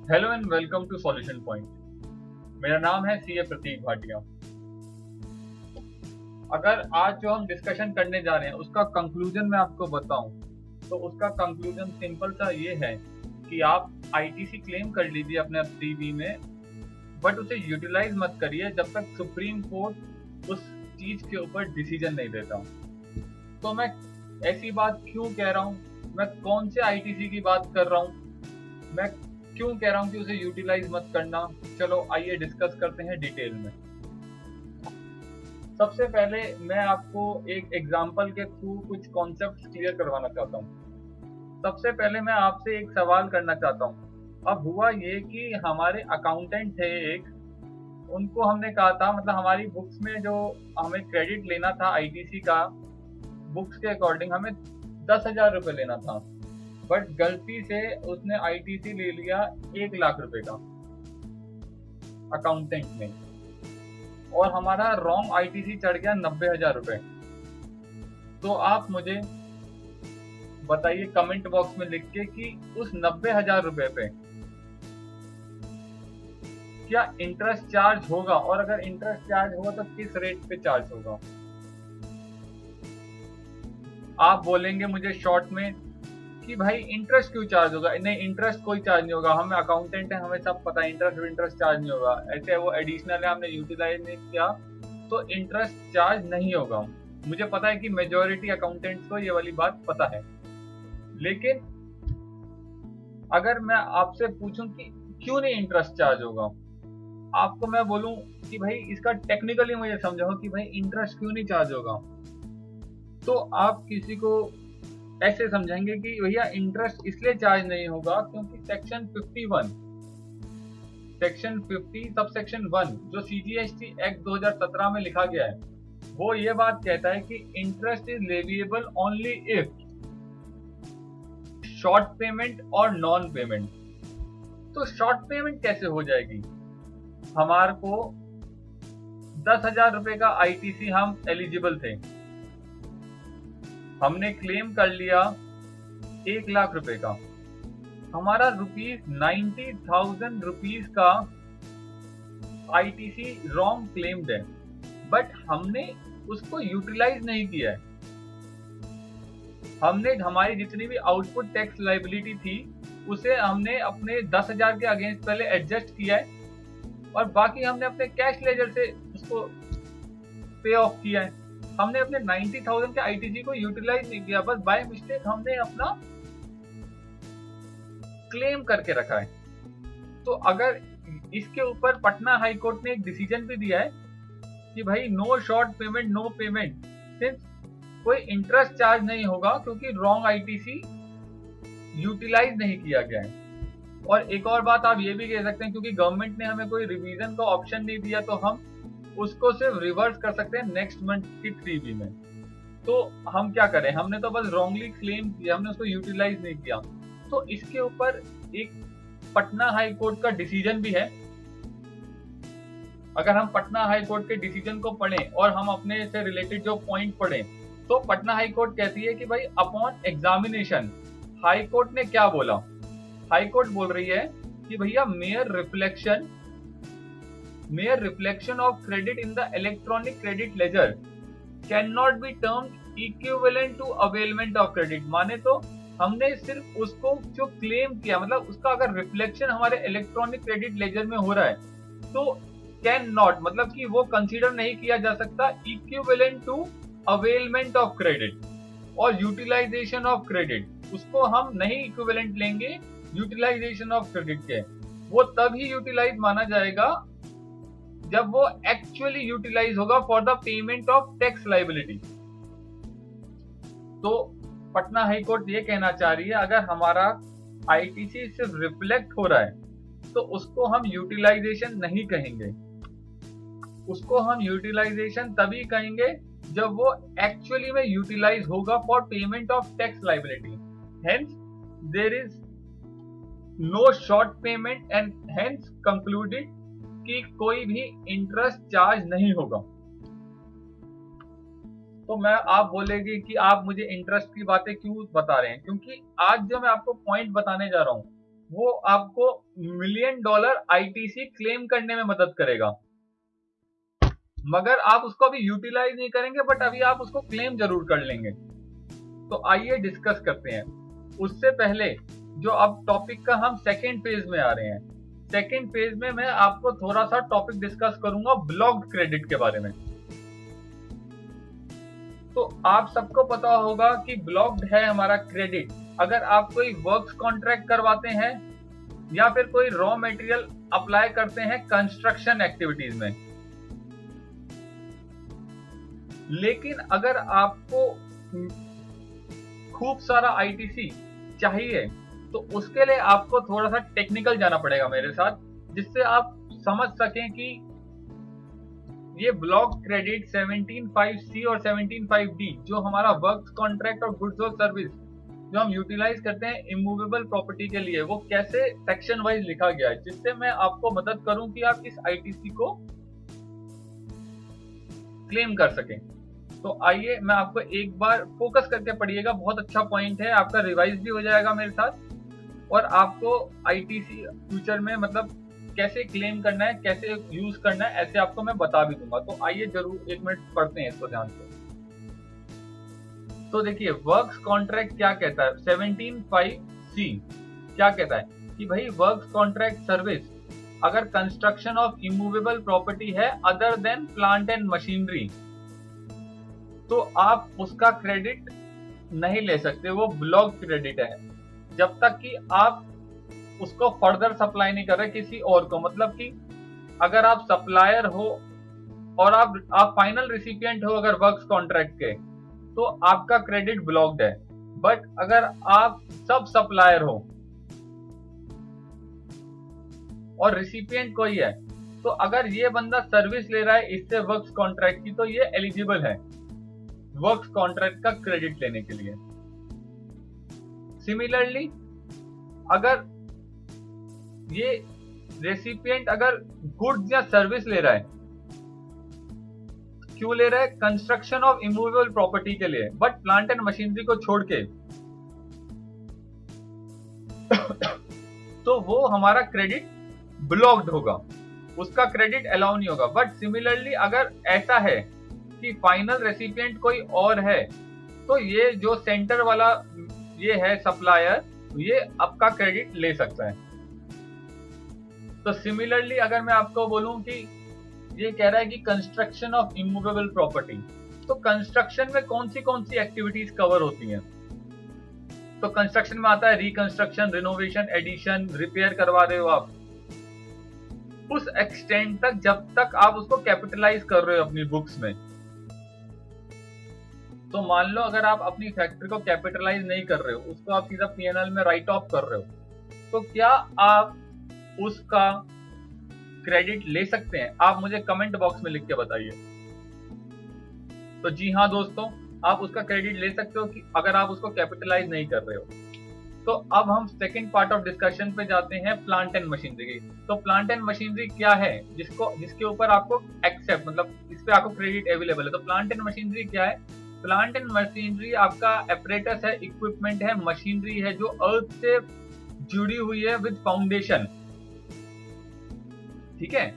Hello and welcome to solution point. मेरा नाम है सीए प्रतीक भाटिया। अगर आज जो हम डिस्कशन करने जा रहे हैं उसका कंक्लूजन मैं आपको बताऊं तो उसका कंक्लूजन सिंपल सा ये है कि आप आईटीसी क्लेम कर लीजिए अपने सीवी में, बट उसे यूटिलाइज मत करिए जब तक सुप्रीम कोर्ट उस चीज के ऊपर डिसीजन नहीं देता। तो मैं ऐसी बात क्यों कह रहा हूँ, मैं कौन से आईटीसी की बात कर रहा हूँ, मैं क्यों कह रहा हूँ कि उसे यूटिलाइज मत करना। चलो आइए डिस्कस करते हैं डिटेल में। सबसे पहले मैं आपको एक एग्जांपल के थ्रू कुछ कॉन्सेप्ट्स क्लियर करवाना चाहता हूँ। सबसे पहले मैं आपसे एक सवाल करना चाहता हूँ। अब हुआ ये कि हमारे अकाउंटेंट थे एक, उनको हमने कहा था, मतलब हमारी बुक्स में जो हमें क्रेडिट लेना था आईटीसी का, बुक्स के अकॉर्डिंग हमें 10,000 रुपये लेना था, बट गलती से उसने आईटीसी ले लिया 1,00,000 रुपए का अकाउंटेंट ने, और हमारा रॉन्ग आईटीसी चढ़ गया 90,000 रुपए। तो आप मुझे बताइए कमेंट बॉक्स में लिख के कि उस 90,000 रुपए पे क्या इंटरेस्ट चार्ज होगा, और अगर इंटरेस्ट चार्ज होगा तो किस रेट पे चार्ज होगा। आप बोलेंगे मुझे शॉर्ट में कि भाई इंटरेस्ट क्यों चार्ज होगा। नहीं, इंटरेस्ट कोई चार्ज नहीं होगा, हम अकाउंटेंट हैं, हमें सब पता है, इंटरेस्ट चार्ज नहीं होगा। ऐसे वो एडिशनल है, हमने यूटिलाइज नहीं किया तो इंटरेस्ट चार्ज नहीं होगा। मुझे पता है कि मेजॉरिटी अकाउंटेंट्स को ये वाली बात पता है, लेकिन अगर मैं आपसे पूछूं कि क्यों नहीं इंटरेस्ट चार्ज होगा, आपको मैं बोलूं कि भाई इसका टेक्निकली मुझे समझाओ कि भाई इंटरेस्ट क्यों नहीं चार्ज होगा, तो आप किसी को ऐसे समझाएंगे कि भैया इंटरेस्ट इसलिए चार्ज नहीं होगा क्योंकि सेक्शन 50 सब सेक्शन 1 जो सीजीएसटी एक्ट 2017 में लिखा गया है, वो ये बात कहता है कि interest is leviable only if short payment और नॉन पेमेंट। तो शॉर्ट पेमेंट कैसे हो जाएगी, हमारे को 10,000 रुपए का आईटीसी हम एलिजिबल थे, हमने क्लेम कर लिया 1,00,000 रुपए का, हमारा ₹90,000 का आईटीसी रॉन्ग क्लेम्ड है, बट हमने उसको यूटिलाइज नहीं किया है। हमने हमारी जितनी भी आउटपुट टैक्स लाइबिलिटी थी उसे हमने अपने 10,000 के अगेंस्ट पहले एडजस्ट किया है, और बाकी हमने अपने कैश लेजर से उसको पे ऑफ किया है। हमने अपने 90,000 के आईटीसी को यूटिलाइज नहीं किया, बस बाय मिस्टेक हमने अपना क्लेम करके रखा है। तो अगर इसके ऊपर पटना हाई कोर्ट ने एक डिसीजन भी दिया है कि भाई no short payment no payment, since कोई इंटरेस्ट चार्ज नहीं होगा क्योंकि रॉन्ग आईटीसी यूटिलाइज नहीं किया गया है। और एक और बात आप ये भी कह सकते हैं, क्योंकि गवर्नमेंट ने हमें कोई रिवीजन का ऑप्शन नहीं दिया तो हम उसको सिर्फ रिवर्स कर सकते हैं नेक्स्ट मंथ की 3B में। तो हम क्या करें, हमने तो बस रॉन्गली क्लेम किया, हमने उसको यूटिलाइज नहीं किया। तो इसके ऊपर एक पटना हाई कोर्ट का डिसीजन भी है। अगर हम पटना हाई कोर्ट के डिसीजन को पढ़ें और हम अपने से रिलेटेड जो पॉइंट पढ़ें, तो पटना हाई कोर्ट कहती है कि भाई अपॉन एग्जामिनेशन, हाई कोर्ट ने क्या बोला, हाई कोर्ट बोल रही है कि भैया mere reflection of credit in the electronic credit ledger cannot be termed equivalent to availment of credit। माने तो हमने सिर्फ उसको जो क्लेम किया, मतलब उसका अगर रिफ्लेक्शन हमारे इलेक्ट्रॉनिक क्रेडिट लेजर में हो रहा है तो कैन नॉट, मतलब कि वो कंसीडर नहीं किया जा सकता equivalent to availment of credit और यूटिलाइजेशन ऑफ क्रेडिट। उसको हम नहीं इक्विवेलेंट लेंगे यूटिलाइजेशन ऑफ क्रेडिट के। वो तभी यूटिलाइज माना जाएगा जब वो एक्चुअली यूटिलाइज होगा for the payment of tax liability. तो पटना हाई कोर्ट ये कहना चाह रही है अगर हमारा आईटीसी सिर्फ रिफ्लेक्ट हो रहा है तो उसको हम यूटिलाइजेशन नहीं कहेंगे, उसको हम यूटिलाइजेशन तभी कहेंगे जब वो एक्चुअली में यूटिलाइज होगा for payment of tax liability. Hence there is no short payment and hence concluded कि कोई भी इंटरेस्ट चार्ज नहीं होगा। तो मैं आप बोलेंगे कि आप मुझे इंटरेस्ट की बातें क्यों बता रहे हैं, क्योंकि आज जो मैं आपको पॉइंट बताने जा रहा हूं वो आपको $1,000,000 आईटीसी क्लेम करने में मदद करेगा, मगर आप उसको अभी यूटिलाइज नहीं करेंगे, बट अभी आप उसको क्लेम जरूर कर लेंगे। तो आइए डिस्कस करते हैं। उससे पहले जो अब टॉपिक का हम सेकेंड फेज में आ रहे हैं, सेकेंड फेज में मैं आपको थोड़ा सा टॉपिक डिस्कस करूंगा ब्लॉक्ड क्रेडिट के बारे में। तो आप सबको पता होगा कि ब्लॉक्ड है हमारा क्रेडिट अगर आप कोई वर्क्स कॉन्ट्रैक्ट करवाते हैं या फिर कोई रॉ मटेरियल अप्लाई करते हैं कंस्ट्रक्शन एक्टिविटीज में। लेकिन अगर आपको खूब सारा आईटीसी चाहिए तो उसके लिए आपको थोड़ा सा टेक्निकल जाना पड़ेगा मेरे साथ, जिससे आप समझ सकें कि ये ब्लॉक क्रेडिट 17.5C और 17.5D जो हमारा वर्क्स कॉन्ट्रैक्ट और गुड्स और सर्विस जो हम यूटिलाइज करते हैं इमूवेबल प्रॉपर्टी के लिए, वो कैसे सेक्शन वाइज लिखा गया है, जिससे मैं आपको मदद करूं कि आप इस आईटीसी को क्लेम कर सकें। तो आइए मैं आपको एक बार फोकस करके पढ़िएगा, बहुत अच्छा पॉइंट है, आपका रिवाइज भी हो जाएगा मेरे साथ और आपको आईटीसी फ्यूचर में मतलब कैसे क्लेम करना है, कैसे यूज करना है, ऐसे आपको मैं बता भी दूंगा। तो आइए जरूर एक मिनट पढ़ते हैं इसको ध्यान से। तो देखिए वर्क्स कॉन्ट्रैक्ट क्या कहता है, 17.5C क्या कहता है कि भाई वर्क्स कॉन्ट्रैक्ट सर्विस अगर कंस्ट्रक्शन ऑफ इमूवेबल प्रॉपर्टी है other than plant and machinery तो आप उसका क्रेडिट नहीं ले सकते, वो ब्लॉक क्रेडिट है जब तक कि आप उसको फर्दर सप्लाई नहीं कर रहे किसी और को। मतलब कि अगर आप सप्लायर हो और आप फाइनल रिसिपिएंट हो अगर वर्क्स कॉन्ट्रैक्ट के, तो आपका क्रेडिट ब्लॉक्ड है। बट अगर आप सब सप्लायर हो और रिसिपिएंट कोई है, तो अगर ये बंदा सर्विस ले रहा है इससे वर्क्स कॉन्ट्रैक्ट की, तो ये एलिजिबल है वर्क्स कॉन्ट्रैक्ट का क्रेडिट लेने के लिए। सिमिलरली अगर ये रेसिपिएंट अगर गुड्स या सर्विस ले रहा है, क्यों ले रहा है, कंस्ट्रक्शन ऑफ इमूवेबल प्रॉपर्टी के लिए, बट प्लांट एंड मशीनरी को छोड़ के तो वो हमारा क्रेडिट ब्लॉक्ड होगा, उसका क्रेडिट अलाउ नहीं होगा। बट सिमिलरली अगर ऐसा है कि फाइनल रेसिपिएंट कोई और है, तो ये जो सेंटर वाला ये है सप्लायर, ये आपका क्रेडिट ले सकता है। तो सिमिलरली अगर मैं आपको बोलूं कि ये कह रहा है कि कंस्ट्रक्शन ऑफ इमूवेबल प्रॉपर्टी, तो कंस्ट्रक्शन में कौन सी एक्टिविटीज कवर होती हैं? तो कंस्ट्रक्शन में आता है रिकंस्ट्रक्शन, रिनोवेशन, एडिशन, रिपेयर करवा रहे हो आप उस एक्सटेंट तक जब तक आप उसको कैपिटलाइज कर रहे हो अपनी बुक्स में। तो मान लो अगर आप अपनी फैक्ट्री को कैपिटलाइज नहीं कर रहे हो, उसको आप सीधा पीएनएल में राइट ऑफ कर रहे हो, तो क्या आप उसका क्रेडिट ले सकते हैं? आप मुझे कमेंट बॉक्स में लिख के बताइए। तो जी हाँ दोस्तों, आप उसका क्रेडिट ले सकते हो कि अगर आप उसको कैपिटलाइज नहीं कर रहे हो। तो अब हम सेकंड पार्ट ऑफ डिस्कशन पे जाते हैं, प्लांट एंड मशीनरी की। तो प्लांट एंड मशीनरी क्या है जिसके ऊपर आपको एक्सेप्ट मतलब इस पे आपको क्रेडिट अवेलेबल है। तो प्लांट एंड मशीनरी क्या है? प्लांट एंड मशीनरी आपका एपरेटस है, इक्विपमेंट है, मशीनरी है जो अर्थ से जुड़ी हुई है विद फाउंडेशन, ठीक है।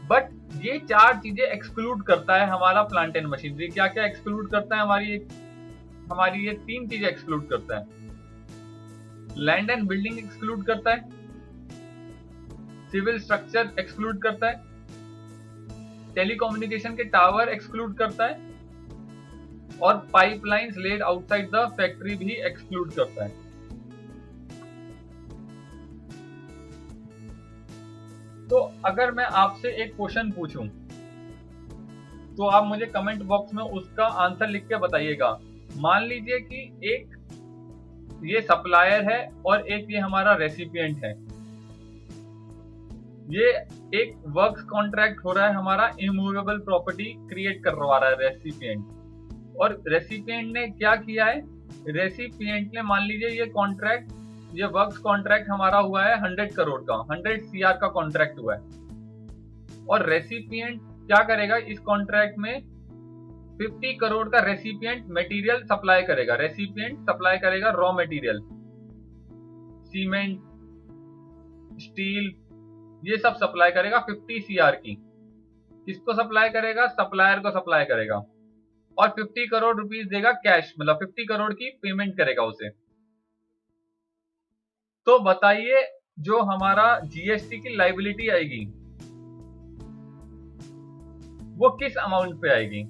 बट ये चार चीजें एक्सक्लूड करता है हमारा प्लांट एंड मशीनरी। क्या क्या एक्सक्लूड करता है? हमारी ये तीन चीजें एक्सक्लूड करता है। लैंड एंड बिल्डिंग एक्सक्लूड करता है, सिविल स्ट्रक्चर एक्सक्लूड करता है, टेलीकम्युनिकेशन के टावर एक्सक्लूड करता है और pipelines laid outside the factory भी एक्सक्लूड करता है। तो अगर मैं आपसे एक क्वेश्चन पूछूं तो आप मुझे कमेंट बॉक्स में उसका आंसर लिख के बताइएगा। मान लीजिए कि एक ये सप्लायर है और एक ये हमारा रेसिपिएंट है। ये एक वर्क्स कॉन्ट्रैक्ट हो रहा है, हमारा इमूवेबल प्रॉपर्टी क्रिएट करवा रहा है रेसिपिएंट। और रेसिपिएंट ने क्या किया है? रेसिपिएंट ने मान लीजिए ये वर्क्स कॉन्ट्रैक्ट हमारा हुआ है 100 करोड़ का, 100 CR का कॉन्ट्रैक्ट हुआ है। और रेसिपिएंट क्या करेगा? इस कॉन्ट्रैक्ट में 50 करोड़ का रेसिपिएंट मटेरियल सप्लाई करेगा। रेसिपिएंट सप्लाई करेगा रॉ मटेरियल, सीमेंट, स्टील, ये सब सप्लाई करेगा 50 CR की। किसको सप्लाई करेगा? सप्लायर को सप्लाई करेगा, और 50 करोड़ रुपीस देगा कैश, मतलब 50 करोड़ की पेमेंट करेगा उसे। तो बताइए जो हमारा जीएसटी की लाइबिलिटी आएगी वो किस अमाउंट पे आएगी?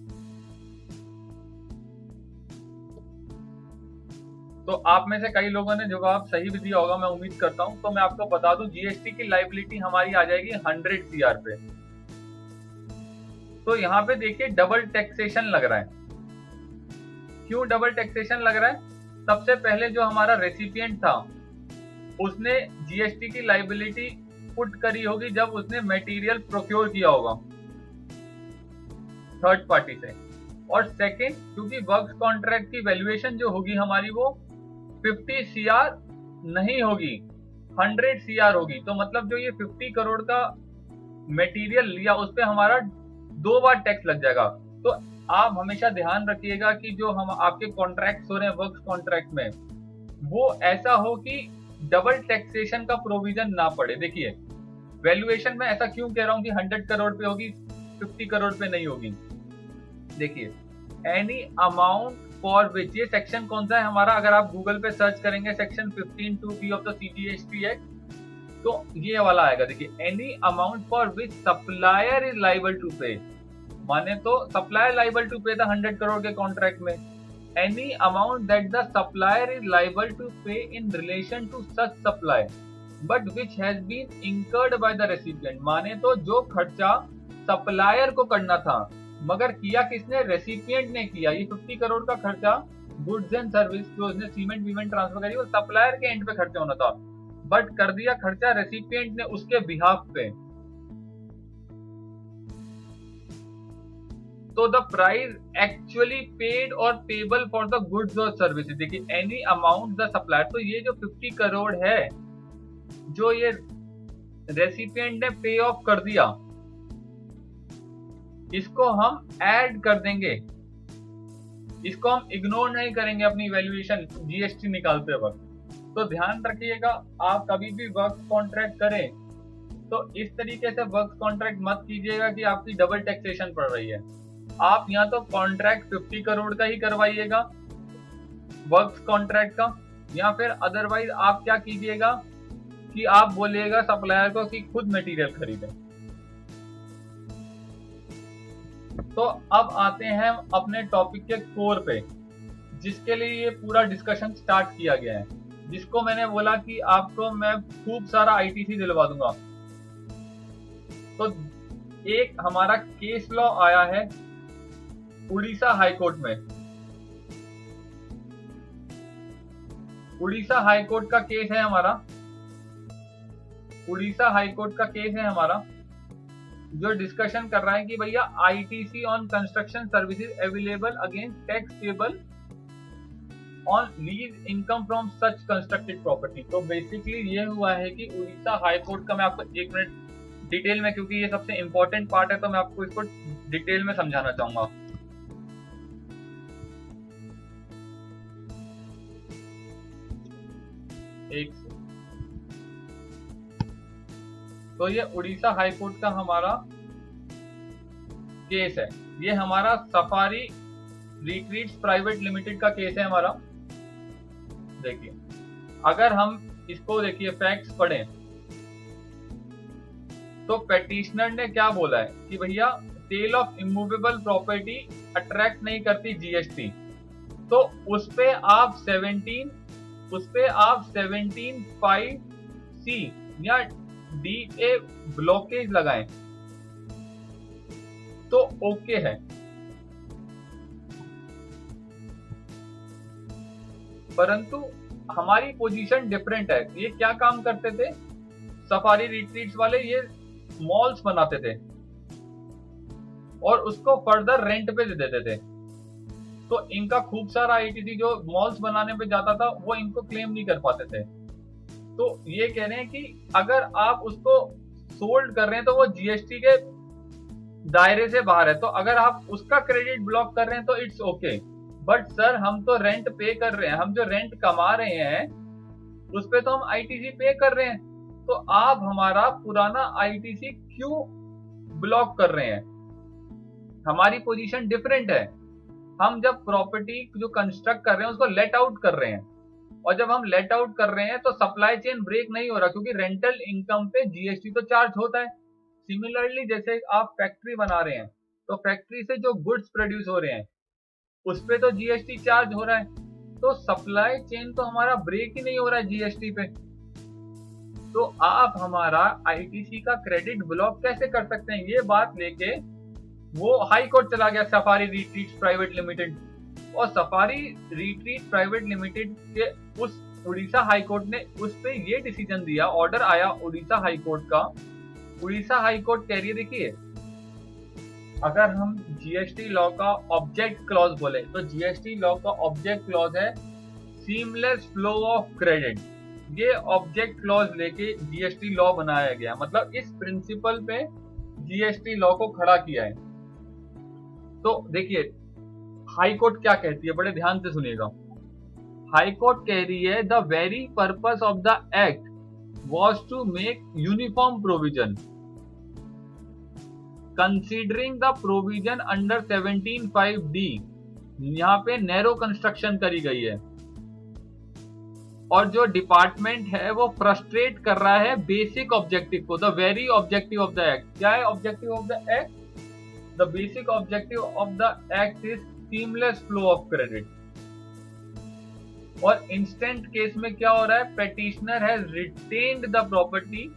तो आप में से कई लोगों ने जवाब सही भी दिया होगा, मैं उम्मीद करता हूं। तो मैं आपको बता दूं, जीएसटी की लाइबिलिटी हमारी आ जाएगी 100 CR पे। तो यहाँ पे देखिए डबल टैक्सेशन लग रहा है। क्यों डबल टैक्सेशन लग रहा है? सबसे पहले जो हमारा रेसिपिएंट था उसने जीएसटी की लाइबिलिटी पुट करी होगी जब उसने मटेरियल प्रोक्योर किया होगा थर्ड पार्टी से। और सेकंड, क्योंकि वर्क्स कॉन्ट्रैक्ट की वैल्यूएशन जो होगी हमारी वो 50 CR नहीं होगी, 100 CR होगी। तो मतलब जो ये 50 करोड़ का मटेरियल लिया उस पे हमारा 2 बार टैक्स लग जाएगा। तो आप हमेशा ध्यान रखिएगा कि जो हम आपके कॉन्ट्रैक्ट हो रहे हैं वर्क्स कॉन्ट्रैक्ट में, वो ऐसा हो कि डबल टैक्सेशन का प्रोविजन ना पड़े। देखिए वैल्यूएशन में ऐसा क्यों कह रहा हूं कि 100 करोड़ पे होगी, 50 करोड़ पे नहीं होगी। देखिए एनी अमाउंट फॉर विच, ये सेक्शन कौन सा है हमारा? अगर आप गूगल पे सर्च करेंगे section 15(2)(b) of the CGST act, तो ये वाला आएगा। देखिए any amount for which supplier is liable to pay, माने तो सप्लायर लाइबल टू पे था 100 करोड़ के कॉन्ट्रैक्ट में। Any amount that the supplier is liable to pay in relation to such supply but which has been incurred by the recipient, माने तो जो खर्चा सप्लायर को करना था मगर किया किसने? रेसिपिएंट ने किया। ये 50 करोड़ का खर्चा गुड्स एंड सर्विस जो उसने सीमेंट वीमेंट ट्रांसफर करी वो सप्लायर के एंड पे खर्चा होना था, बट कर दिया खर्चा रेसिपिएंट ने उसके बिहाफ पे। तो द प्राइस एक्चुअली पेड और पेबल फॉर द गुड्स और सर्विसेज। देखिए एनी अमाउंट द सप्लायर, तो ये जो 50 करोड़ है जो ये रेसिपिएंट ने पे ऑफ कर दिया, इसको हम ऐड कर देंगे, इसको हम इग्नोर नहीं करेंगे अपनी वैल्यूएशन जीएसटी निकालते वक्त। तो ध्यान रखिएगा आप कभी भी वर्क कॉन्ट्रैक्ट करें तो इस तरीके से वर्क कॉन्ट्रैक्ट मत कीजिएगा कि आपकी डबल टैक्सेशन पड़ रही है। आप या तो कॉन्ट्रैक्ट 50 करोड़ का ही करवाइएगा वर्क कॉन्ट्रैक्ट का, या फिर अदरवाइज आप क्या कीजिएगा कि आप बोलिएगा सप्लायर को कि खुद मटेरियल खरीदें। तो अब आते हैं अपने टॉपिक के कोर पे, जिसके लिए ये पूरा डिस्कशन स्टार्ट किया गया है, जिसको मैंने बोला कि आपको मैं खूब सारा आईटीसी दिलवा दूंगा। तो एक हमारा केस लॉ आया है उड़ीसा हाईकोर्ट में। उड़ीसा हाईकोर्ट का केस है हमारा, उड़ीसा हाईकोर्ट का केस है हमारा जो डिस्कशन कर रहा है कि भैया ITC on construction services available against tax payable on lease income from such constructed property. तो बेसिकली ये हुआ है कि उड़ीसा हाईकोर्ट का, मैं आपको 1 मिनट डिटेल में, क्योंकि ये सबसे इंपॉर्टेंट पार्ट है तो मैं आपको इसको डिटेल में समझाना चाहूंगा। एक तो ये उड़ीसा हाईकोर्ट का हमारा केस है, ये हमारा सफारी रिट्रीट्स प्राइवेट लिमिटेड का केस है हमारा। देखिए अगर हम इसको देखिए फैक्ट्स पढ़ें तो पेटिशनर ने क्या बोला है कि भैया sale of immovable property attract नहीं करती जीएसटी, तो उस पे आप 17(5)(c) या DA ब्लॉकेज लगाएं तो ओके है। परंतु हमारी पोजीशन डिफरेंट है। ये क्या काम करते थे सफारी रिट्रीट्स वाले? ये मॉल्स बनाते थे और उसको फर्दर रेंट पे दे देते थे। तो इनका खूब सारा आईटीसी जो मॉल्स बनाने पे जाता था वो इनको क्लेम नहीं कर पाते थे। तो ये कह रहे हैं कि अगर आप उसको सोल्ड कर रहे हैं तो वो जीएसटी के दायरे से बाहर है, तो अगर आप उसका क्रेडिट ब्लॉक कर रहे हैं तो इट्स ओके। बट सर हम तो रेंट पे कर रहे हैं, हम जो रेंट कमा रहे हैं उस पे तो हम आईटीसी पे कर रहे हैं। तो आप हमारा पुराना आईटीसी क्यों ब्लॉक कर रहे हैं? हमारी पोजीशन डिफरेंट है। हम जब प्रॉपर्टी जो कंस्ट्रक्ट कर रहे हैं उसको लेट आउट कर रहे हैं, और जब हम लेट आउट कर रहे हैं तो सप्लाई चेन ब्रेक नहीं हो रहा, क्योंकि रेंटल इनकम पे जीएसटी तो चार्ज होता है। सिमिलरली जैसे आप फैक्ट्री बना रहे हैं तो फैक्ट्री से जो गुड्स प्रोड्यूस हो रहे हैं उस पे तो जीएसटी चार्ज हो रहा है, तो सप्लाई चेन तो हमारा ब्रेक ही नहीं हो रहा है जीएसटी पे। तो आप हमारा आईटीसी का क्रेडिट ब्लॉक कैसे कर सकते हैं? ये बात लेके वो हाई कोर्ट चला गया, सफारी रिट्रीट प्राइवेट लिमिटेड, और सफारी रिट्रीट प्राइवेट लिमिटेड के उस उड़ीसा हाई कोर्ट ने उस पे ये डिसीजन दिया, ऑर्डर आया उड़ीसा हाई कोर्ट का। उड़ीसा हाई कोर्ट कह रही है, देखिए अगर हम जीएसटी लॉ का ऑब्जेक्ट क्लॉज बोले तो जीएसटी लॉ का ऑब्जेक्ट क्लॉज है सीमलेस फ्लो ऑफ क्रेडिट। ये ऑब्जेक्ट क्लॉज लेके जीएसटी लॉ बनाया गया, मतलब इस प्रिंसिपल पे जीएसटी लॉ को खड़ा किया है। तो देखिए हाई कोर्ट क्या कहती है, बड़े ध्यान से सुनिएगा। हाई कोर्ट कह रही है the very purpose of the act was to make uniform provision considering the provision under 17(5)(d। यहाँ पे नैरो कंस्ट्रक्शन करी गई है, और जो डिपार्टमेंट है वो फ्रस्ट्रेट कर रहा है बेसिक ऑब्जेक्टिव को। The very objective of the act, क्या है objective of the act? The basic objective of the act is seamless flow of credit. और इंस्टेंट केस में क्या हो रहा है? Petitioner has retained the property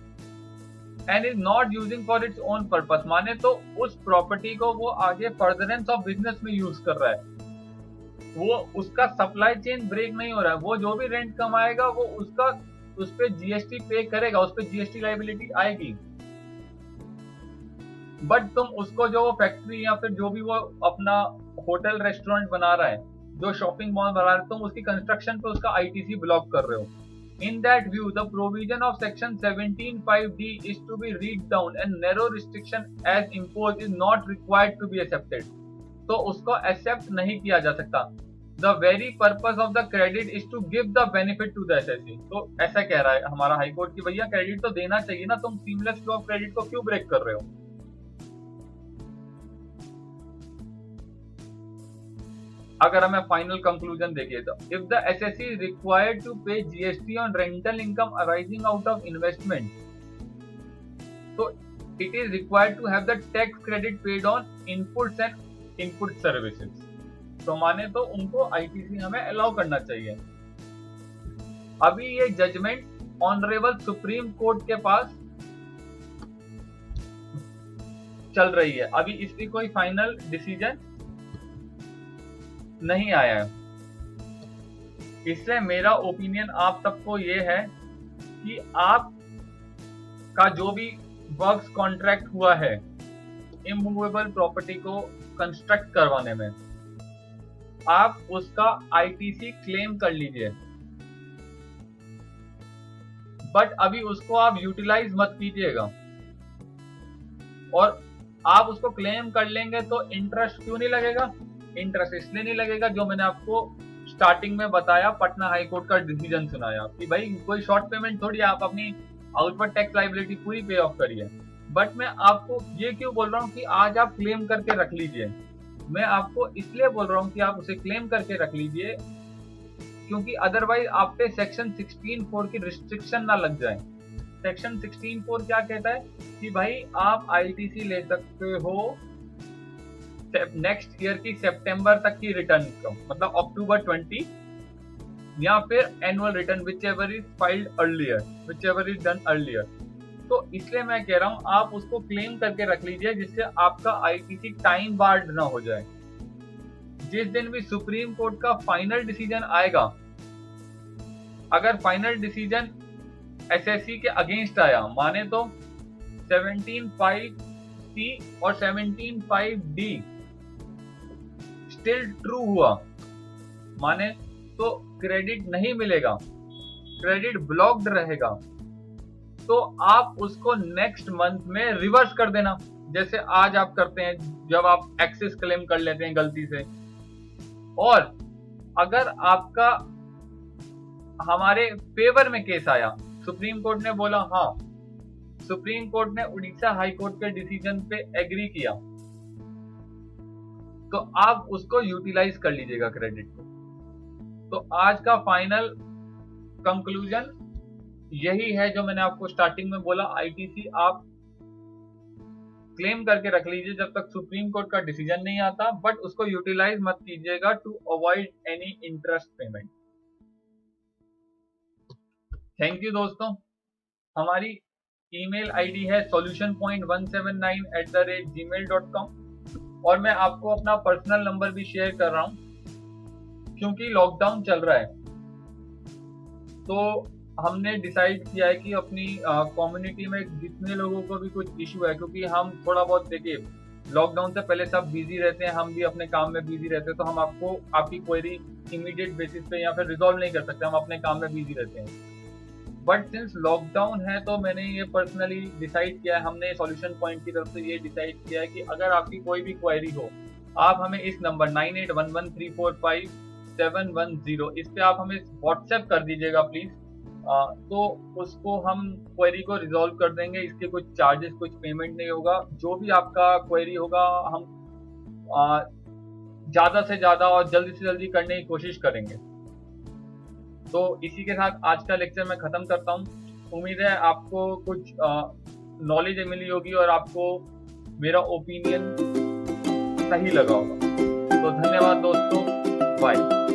and is not using for its own purpose, माने तो उस प्रॉपर्टी को वो आगे फर्दरेंस ऑफ बिजनेस में यूज कर रहा है, वो उसका सप्लाई चेन ब्रेक नहीं हो रहा है। वो जो भी रेंट कमाएगा वो उसका उस पे जीएसटी पे करेगा, उस पे जीएसटी लायबिलिटी आएगी। बट तुम उसको जो वो फैक्ट्री या फिर जो भी वो अपना होटल रेस्टोरेंट बना रहा है, जो शॉपिंग मॉल बना रहा है, तुम उसकी कंस्ट्रक्शन पे उसका आईटीसी ब्लॉक कर रहे हो। In that view, the provision of section 17(5)(d) is to be read down and narrow restriction as imposed is not required to be accepted. तो उसको accept नहीं किया जा सकता। The very purpose of the credit is to give the benefit to the assessee. तो ऐसा कह रहा है हमारा हाई कोर्ट कि भैया क्रेडिट तो देना चाहिए ना, तुम सीमलेस फ्लो ऑफ क्रेडिट को क्यों ब्रेक कर रहे हो? अगर हमें फाइनल कंक्लूजन देखिए तो if the SSC is required to pay GST on rental income arising out of investment, तो it is required to have the tax credit paid on inputs and input services. तो माने तो उनको ITC हमें allow करना चाहिए। अभी ये जजमेंट ऑनरेबल सुप्रीम कोर्ट के पास चल रही है, अभी इसकी कोई फाइनल डिसीजन नहीं आया है। इसलिए मेरा ओपिनियन आप सबको ये है कि आप का जो भी वर्क्स कॉन्ट्रैक्ट हुआ है इमूवेबल प्रॉपर्टी को कंस्ट्रक्ट करवाने में, आप उसका आईटीसी क्लेम कर लीजिए, बट अभी उसको आप यूटिलाइज मत कीजिएगा। और आप उसको क्लेम कर लेंगे तो इंटरेस्ट क्यों नहीं लगेगा? इंटरेस्ट इसलिए नहीं लगेगा, जो मैंने आपको स्टार्टिंग में बताया, पटना हाई कोर्ट का डिसीजन सुनाया कि भाई कोई शॉर्ट पेमेंट थोड़ी, आप अपनी आउटवर्ड टैक्स लायबिलिटी पूरी पे ऑफ करिए। बट मैं आपको ये क्यों बोल रहा हूँ कि आज आप क्लेम करके रख लीजिए? मैं आपको इसलिए बोल रहा हूँ कि आप उसे क्लेम करके रख लीजिए, क्योंकि अदरवाइज आप पे सेक्शन 16(4) की रिस्ट्रिक्शन ना लग जाए। सेक्शन 16(4) क्या कहता है कि भाई आप आईटीसी ले सकते हो नेक्स्ट ईयर की सितंबर तक की रिटर्न को, मतलब अक्टूबर 20, या फिर annual return which ever is filed earlier, which ever is done earlier. तो इसलिए मैं कह रहा हूं आप उसको क्लेम करके रख लीजिए, जिससे आपका आईटीसी टाइम बार्ड ना हो जाए। जिस दिन भी सुप्रीम कोर्ट का फाइनल डिसीजन आएगा, अगर फाइनल डिसीजन एसएससी के अगेंस्ट आया, माने तो 17(5)(c) और 17(5)(d) स्टिल ट्रू हुआ, माने तो क्रेडिट नहीं मिलेगा, क्रेडिट ब्लॉक्ड रहेगा, तो आप उसको नेक्स्ट मंथ में रिवर्स कर देना, जैसे आज आप करते हैं जब आप एक्सेस क्लेम कर लेते हैं गलती से। और अगर आपका हमारे फेवर में केस आया सुप्रीम कोर्ट ने बोला हाँ, सुप्रीम कोर्ट ने उड़ीसा हाई कोर्ट के डिसीजन पे एग्री किया, तो आप उसको यूटिलाइज कर लीजिएगा क्रेडिट को। तो आज का फाइनल कंक्लूजन यही है जो मैंने आपको स्टार्टिंग में बोला, आईटीसी आप क्लेम करके रख लीजिए जब तक सुप्रीम कोर्ट का डिसीजन नहीं आता, बट उसको यूटिलाइज मत कीजिएगा to avoid any interest payment. Thank you दोस्तों। हमारी ईमेल आईडी है solutionpoint179@gmail.com और मैं आपको अपना पर्सनल नंबर भी शेयर कर रहा हूं, क्योंकि लॉकडाउन चल रहा है तो हमने डिसाइड किया है कि अपनी कम्युनिटी में जितने लोगों को भी कुछ इशू है, क्योंकि हम थोड़ा बहुत देखिए लॉकडाउन से पहले सब बिजी रहते हैं, हम भी अपने काम में बिजी रहते हैं, तो हम आपको आपकी क्वेरी इमीडिएट बेसिस पे या फिर रिजॉल्व नहीं कर सकते, हम अपने काम में बिजी रहते हैं। बट सिंस लॉकडाउन है तो मैंने ये पर्सनली डिसाइड किया है, हमने सॉल्यूशन पॉइंट की तरफ से ये डिसाइड किया है कि अगर आपकी कोई भी क्वेरी हो, आप हमें इस नंबर 9811345710 इस पे आप हमें व्हाट्सएप कर दीजिएगा प्लीज। तो उसको हम क्वेरी को रिजॉल्व कर देंगे, इसके कुछ चार्जेस कुछ पेमेंट नहीं होगा, जो भी आपका क्वेरी होगा हम ज्यादा से ज्यादा और जल्दी से जल्दी करने की कोशिश करेंगे। तो इसी के साथ आज का लेक्चर मैं खत्म करता हूँ। उम्मीद है आपको कुछ नॉलेज मिली होगी और आपको मेरा ओपिनियन सही लगा होगा। तो धन्यवाद दोस्तों, बाय।